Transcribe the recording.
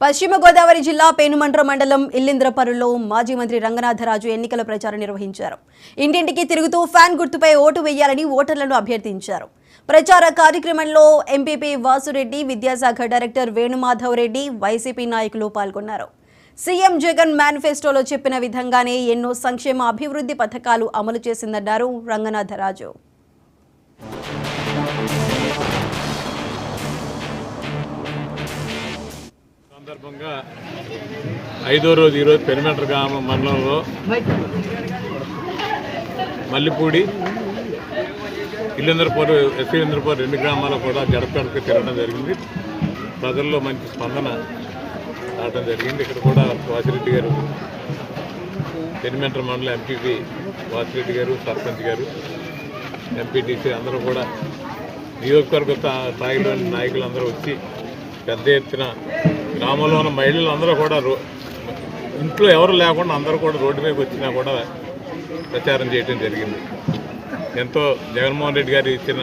పశ్చిమ గోదావరి జిల్లా పేనుమంట్ర మండలం ఇల్లింద్రపరులో మాజీ మంత్రి రంగనాథరాజు ఎన్నికల ప్రచారం నిర్వహించారు. ఇంటింటికి తిరుగుతూ ఫ్యాన్ గుర్తుపై ఓటు వేయాలని ఓటర్లను అభ్యర్థించారు. ప్రచార కార్యక్రమంలో ఎంపీపీ వాసురెడ్డి, విద్యాశాఖ డైరెక్టర్ వేణుమాధవ్ రెడ్డి, వైసీపీ నాయకులు పాల్గొన్నారు. సీఎం జగన్ మేనిఫెస్టోలో చెప్పిన విధంగానే ఎన్నో సంక్షేమ అభివృద్ధి పథకాలు అమలు చేసిందన్నారు రంగనాథరాజు. సందర్భంగా 5వ రోజు ఈరోజు పెనుమంట్ర గ్రామ మండలంలో మల్లిపూడి, ఇల్లింద్రపూర్, ఎస్సీలింద్రపూర్ 2 గ్రామాలు కూడా గడపగడపకి తిరగడం జరిగింది. ప్రజల్లో మంచి స్పందన రావడం జరిగింది. ఇక్కడ కూడా వాసిరెడ్డి గారు, పెనుమంట్ర మండలం ఎంపీపీ వాసిరెడ్డి గారు, సర్పంచ్ గారు, ఎంపీటీసీ అందరూ కూడా నియోజకవర్గ స్థాయిలోని నాయకులందరూ వచ్చి పెద్ద ఎత్తున గ్రామంలో ఉన్న మహిళలు అందరూ కూడా ఇంట్లో ఎవరు లేకుండా అందరూ కూడా రోడ్డు మీదకి వచ్చినా కూడా ప్రచారం చేయడం జరిగింది. ఎంతో జగన్మోహన్ రెడ్డి గారు ఇచ్చిన